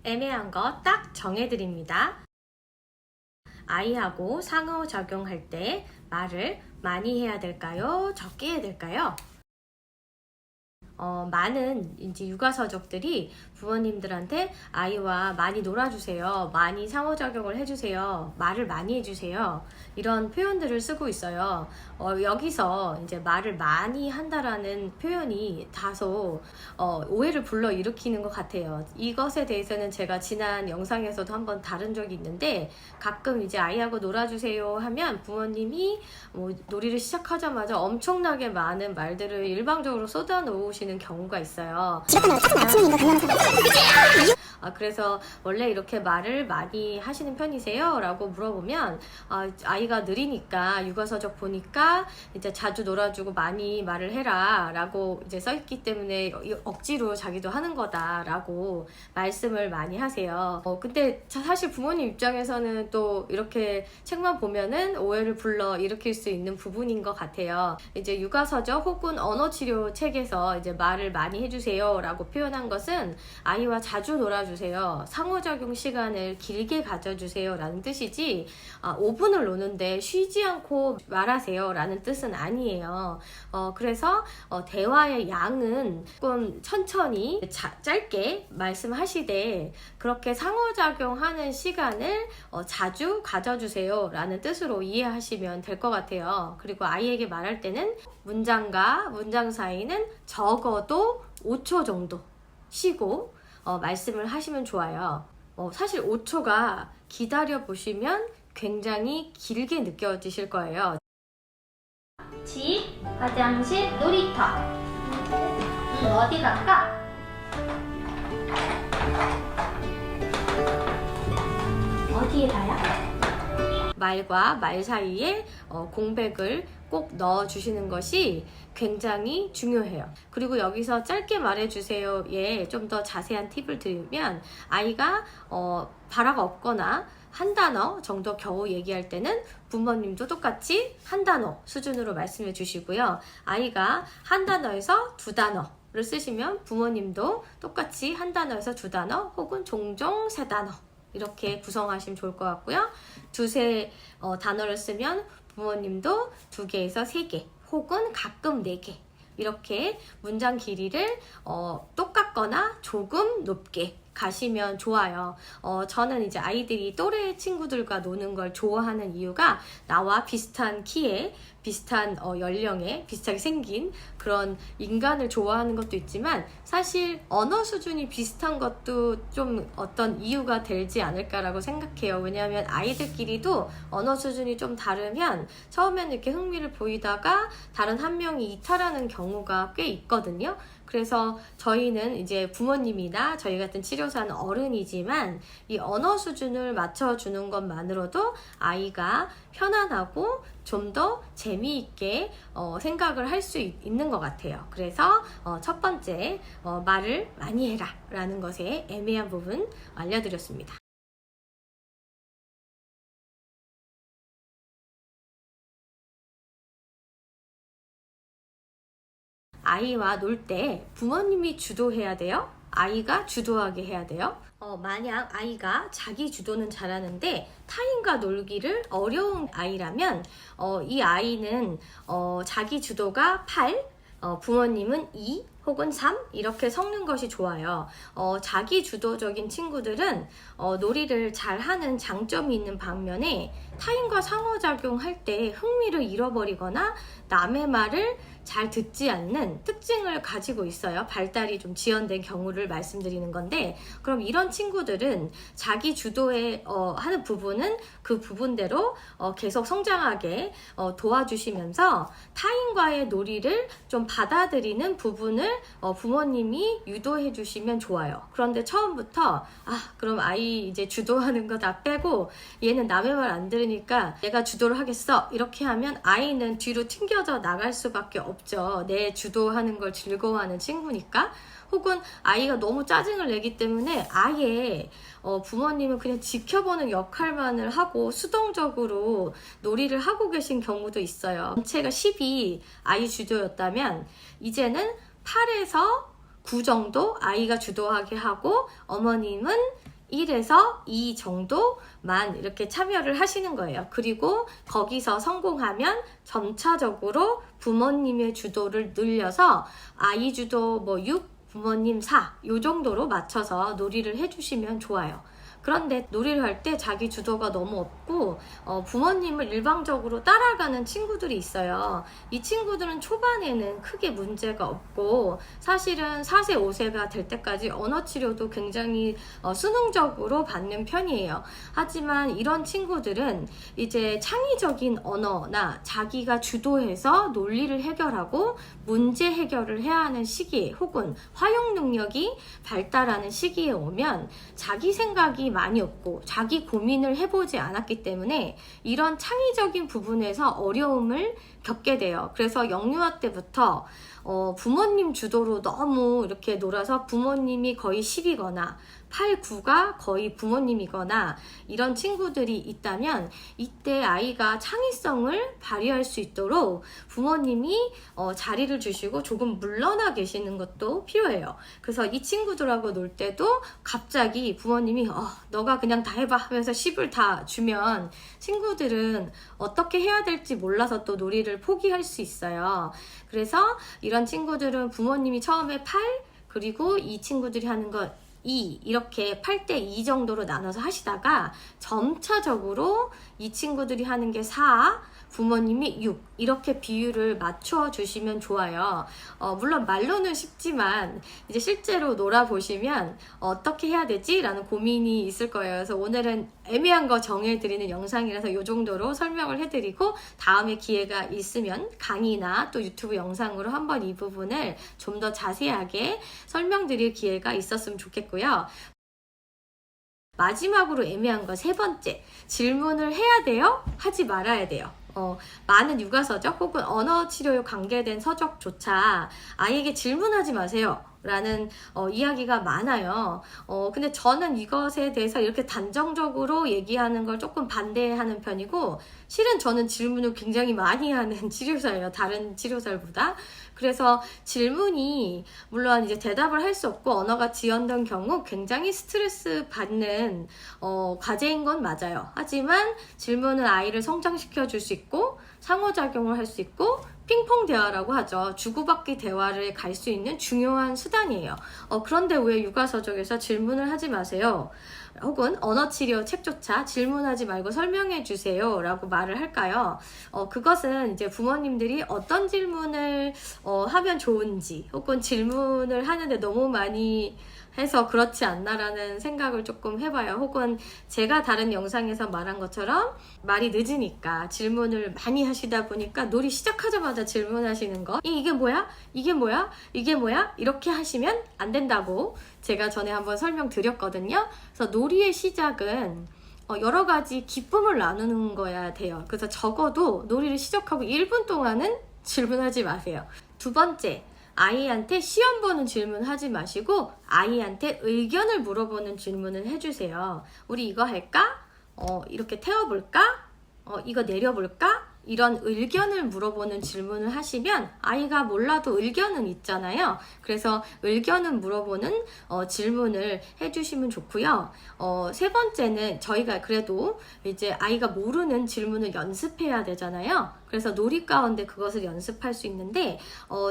애매한 거 딱 정해드립니다. 아이하고 상호작용할 때 말을 많이 해야 될까요? 적게 해야 될까요? 많은 이제 육아서적들이 부모님들한테 아이와 많이 놀아주세요, 많이 상호작용을 해주세요, 말을 많이 해주세요, 이런 표현들을 쓰고 있어요. 여기서 이제 말을 많이 한다라는 표현이 다소 오해를 불러일으키는 것 같아요. 이것에 대해서는 제가 지난 영상에서도 한번 다룬 적이 있는데, 가끔 이제 아이하고 놀아주세요 하면 부모님이 놀이를 시작하자마자 엄청나게 많은 말들을 일방적으로 쏟아 놓으시는 경우가 있어요. 그래서 원래 이렇게 말을 많이 하시는 편이세요? 라고 물어보면 아이가 느리니까 육아서적 보니까 이제 자주 놀아주고 많이 말을 해라 라고 이제 써있기 때문에 억지로 자기도 하는 거다 라고 말씀을 많이 하세요. 근데 사실 부모님 입장에서는 또 이렇게 책만 보면은 오해를 불러 일으킬 수 있는 부분인 것 같아요. 이제 육아서적 혹은 언어치료 책에서 이제 말을 많이 해주세요 라고 표현한 것은 아이와 자주 놀아주세요, 상호작용 시간을 길게 가져주세요 라는 뜻이지 5분을 노는데 쉬지 않고 말하세요 라는 뜻은 아니에요. 그래서 대화의 양은 조금 천천히 짧게 말씀하시되 그렇게 상호작용하는 시간을 자주 가져주세요 라는 뜻으로 이해하시면 될 것 같아요. 그리고 아이에게 말할 때는 문장과 문장 사이는 적어도 5초 정도 쉬고 말씀을 하시면 좋아요. 사실 5초가 기다려 보시면 굉장히 길게 느껴지실 거예요. 집, 화장실, 놀이터. 어디 갈까? 어디에 가요? 말과 말 사이에 공백을 꼭 넣어주시는 것이 굉장히 중요해요. 그리고 여기서 짧게 말해주세요에 좀 더 자세한 팁을 드리면, 아이가 발화가 없거나 한 단어 정도 겨우 얘기할 때는 부모님도 똑같이 한 단어 수준으로 말씀해 주시고요. 아이가 한 단어에서 두 단어를 쓰시면 부모님도 똑같이 한 단어에서 두 단어 혹은 종종 세 단어 이렇게 구성하시면 좋을 것 같고요. 두세 단어를 쓰면 부모님도 2개에서 3개 혹은 가끔 4개 이렇게 문장 길이를 똑같거나 조금 높게 가시면 좋아요. 저는 이제 아이들이 또래 친구들과 노는 걸 좋아하는 이유가 나와 비슷한 키에 비슷한 연령에 비슷하게 생긴 그런 인간을 좋아하는 것도 있지만, 사실 언어 수준이 비슷한 것도 좀 어떤 이유가 되지 않을까라고 생각해요. 왜냐하면 아이들끼리도 언어 수준이 좀 다르면 처음에는 이렇게 흥미를 보이다가 다른 한 명이 이탈하는 경우가 꽤 있거든요. 그래서 저희는 이제 부모님이나 저희 같은 치료사는 어른이지만 이 언어 수준을 맞춰주는 것만으로도 아이가 편안하고 좀 더 재미있게 생각을 할 수 있는 것 같아요. 그래서 첫 번째 말을 많이 해라 라는 것에 애매한 부분 알려드렸습니다. 아이와 놀 때 부모님이 주도해야 돼요? 아이가 주도하게 해야 돼요? 만약 아이가 자기 주도는 잘하는데 타인과 놀기를 어려운 아이라면 이 아이는 자기 주도가 8, 부모님은 2 혹은 3 이렇게 섞는 것이 좋아요. 자기 주도적인 친구들은 놀이를 잘하는 장점이 있는 반면에 타인과 상호작용할 때 흥미를 잃어버리거나 남의 말을 잘 듣지 않는 특징을 가지고 있어요. 발달이 좀 지연된 경우를 말씀드리는 건데, 그럼 이런 친구들은 자기 주도에 하는 부분은 그 부분대로 계속 성장하게 도와주시면서 타인과의 놀이를 좀 받아들이는 부분을 부모님이 유도해 주시면 좋아요. 그런데 처음부터 그럼 아이 이제 주도하는 거 다 빼고 얘는 남의 말 안 들으니까 내가 주도를 하겠어 이렇게 하면 아이는 뒤로 튕겨져 나갈 수밖에 없죠. 내 주도하는 걸 즐거워하는 친구니까. 혹은 아이가 너무 짜증을 내기 때문에 아예 부모님은 그냥 지켜보는 역할만을 하고 수동적으로 놀이를 하고 계신 경우도 있어요. 전체가 10이 아이 주도였다면 이제는 8에서 9 정도 아이가 주도하게 하고 어머님은 1에서 2 정도만 이렇게 참여를 하시는 거예요. 그리고 거기서 성공하면 점차적으로 부모님의 주도를 늘려서 아이 주도 뭐 6, 부모님 4, 요 정도로 맞춰서 놀이를 해주시면 좋아요. 그런데 놀이를 할 때 자기 주도가 너무 없고 부모님을 일방적으로 따라가는 친구들이 있어요. 이 친구들은 초반에는 크게 문제가 없고 사실은 4세, 5세가 될 때까지 언어 치료도 굉장히 수능적으로 받는 편이에요. 하지만 이런 친구들은 이제 창의적인 언어나 자기가 주도해서 논리를 해결하고 문제 해결을 해야 하는 시기 혹은 화용 능력이 발달하는 시기에 오면 자기 생각이 많이 없고 자기 고민을 해보지 않았기 때문에 이런 창의적인 부분에서 어려움을 겪게 돼요. 그래서 영유아 때부터 부모님 주도로 너무 이렇게 놀아서 부모님이 거의 10이거나 8, 9가 거의 부모님이거나 이런 친구들이 있다면 이때 아이가 창의성을 발휘할 수 있도록 부모님이 자리를 주시고 조금 물러나 계시는 것도 필요해요. 그래서 이 친구들하고 놀 때도 갑자기 부모님이 너가 그냥 다 해봐 하면서 10을 다 주면 친구들은 어떻게 해야 될지 몰라서 또 놀이를 포기할 수 있어요. 그래서 이런 친구들은 부모님이 처음에 8, 그리고 이 친구들이 하는 것 2 이렇게 8대 2 정도로 나눠서 하시다가 점차적으로 이 친구들이 하는 게 4, 부모님이 6 이렇게 비율을 맞춰 주시면 좋아요. 물론 말로는 쉽지만 이제 실제로 놀아보시면 어떻게 해야 되지? 라는 고민이 있을 거예요. 그래서 오늘은 애매한 거 정해드리는 영상이라서 이 정도로 설명을 해드리고 다음에 기회가 있으면 강의나 또 유튜브 영상으로 한번 이 부분을 좀 더 자세하게 설명드릴 기회가 있었으면 좋겠고요. 마지막으로 애매한 거 3번째, 질문을 해야 돼요? 하지 말아야 돼요? 많은 육아서적 혹은 언어치료에 관계된 서적조차 아이에게 질문하지 마세요 라는 이야기가 많아요. 근데 저는 이것에 대해서 이렇게 단정적으로 얘기하는 걸 조금 반대하는 편이고 실은 저는 질문을 굉장히 많이 하는 치료사예요. 다른 치료사보다. 그래서 질문이 물론 이제 대답을 할 수 없고 언어가 지연된 경우 굉장히 스트레스 받는 과제인 건 맞아요. 하지만 질문은 아이를 성장시켜 줄 수 있고 상호작용을 할 수 있고 핑퐁 대화라고 하죠. 주고받기 대화를 갈 수 있는 중요한 수단이에요. 그런데 왜 육아서적에서 질문을 하지 마세요? 혹은 언어치료 책조차 질문하지 말고 설명해 주세요 라고 말을 할까요? 그것은 이제 부모님들이 어떤 질문을 하면 좋은지 혹은 질문을 하는데 너무 많이 해서 그렇지 않나라는 생각을 조금 해봐요. 혹은 제가 다른 영상에서 말한 것처럼 말이 늦으니까 질문을 많이 하시다 보니까 놀이 시작하자마자 질문하시는 거 이게 뭐야? 이게 뭐야? 이게 뭐야? 이렇게 하시면 안 된다고 제가 전에 한번 설명드렸거든요. 그래서 놀이의 시작은 여러 가지 기쁨을 나누는 거야 돼요. 그래서 적어도 놀이를 시작하고 1분 동안은 질문하지 마세요. 2번째, 아이한테 시험 보는 질문 하지 마시고 아이한테 의견을 물어보는 질문을 해주세요. 우리 이거 할까? 이렇게 태워볼까? 이거 내려볼까? 이런 의견을 물어보는 질문을 하시면 아이가 몰라도 의견은 있잖아요. 그래서 의견을 물어보는 질문을 해주시면 좋고요. 3번째는 저희가 그래도 이제 아이가 모르는 질문을 연습해야 되잖아요. 그래서 놀이 가운데 그것을 연습할 수 있는데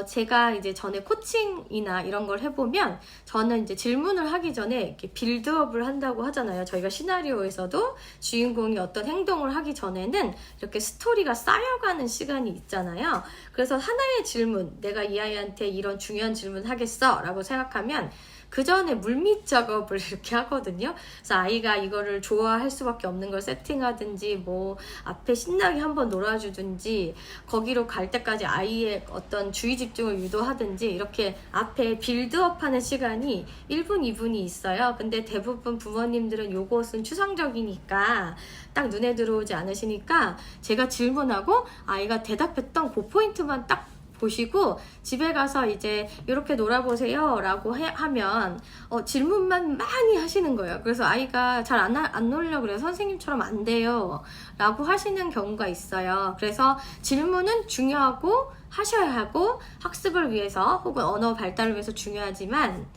제가 이제 전에 코칭이나 이런 걸 해보면 저는 이제 질문을 하기 전에 이렇게 빌드업을 한다고 하잖아요. 저희가 시나리오에서도 주인공이 어떤 행동을 하기 전에는 이렇게 스토리가 쌓여가는 시간이 있잖아요. 그래서 하나의 질문, 내가 이 아이한테 이런 중요한 질문 하겠어 라고 생각하면 그 전에 물밑 작업을 이렇게 하거든요. 그래서 아이가 이거를 좋아할 수밖에 없는 걸 세팅하든지 뭐 앞에 신나게 한번 놀아주든지 거기로 갈 때까지 아이의 어떤 주의 집중을 유도하든지 이렇게 앞에 빌드업하는 시간이 1분, 2분이 있어요. 근데 대부분 부모님들은 요것은 추상적이니까 딱 눈에 들어오지 않으시니까 제가 질문하고 아이가 대답했던 그 포인트만 딱 보시고 집에 가서 이제 이렇게 놀아보세요 라고 하면 질문만 많이 하시는 거예요. 그래서 아이가 잘 안 놀려고 그래요. 선생님처럼 안 돼요 라고 하시는 경우가 있어요. 그래서 질문은 중요하고 하셔야 하고 학습을 위해서 혹은 언어 발달을 위해서 중요하지만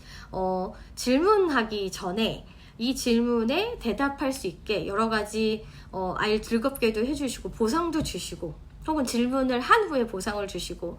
질문하기 전에 이 질문에 대답할 수 있게 여러 가지 아이를 즐겁게도 해주시고 보상도 주시고 혹은 질문을 한 후에 보상을 주시고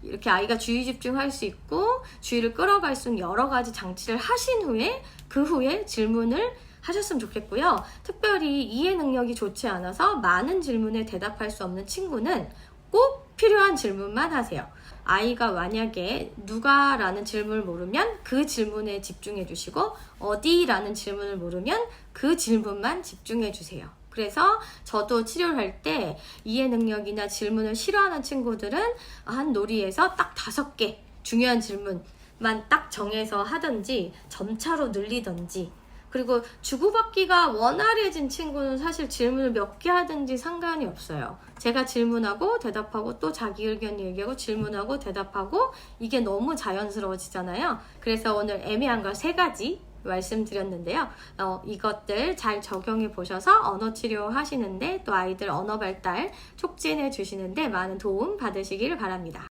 이렇게 아이가 주의 집중할 수 있고 주의를 끌어갈 수 있는 여러 가지 장치를 하신 후에 그 후에 질문을 하셨으면 좋겠고요. 특별히 이해 능력이 좋지 않아서 많은 질문에 대답할 수 없는 친구는 꼭 필요한 질문만 하세요. 아이가 만약에 누가 라는 질문을 모르면 그 질문에 집중해 주시고 어디 라는 질문을 모르면 그 질문만 집중해 주세요. 그래서 저도 치료를 할 때 이해 능력이나 질문을 싫어하는 친구들은 한 놀이에서 딱 5개 중요한 질문만 딱 정해서 하든지 점차로 늘리든지, 그리고 주고받기가 원활해진 친구는 사실 질문을 몇 개 하든지 상관이 없어요. 제가 질문하고 대답하고 또 자기 의견 얘기하고 질문하고 대답하고 이게 너무 자연스러워지잖아요. 그래서 오늘 애매한 걸 3가지 말씀드렸는데요. 이것들 잘 적용해 보셔서 언어 치료 하시는데 또 아이들 언어 발달 촉진해 주시는데 많은 도움 받으시길 바랍니다.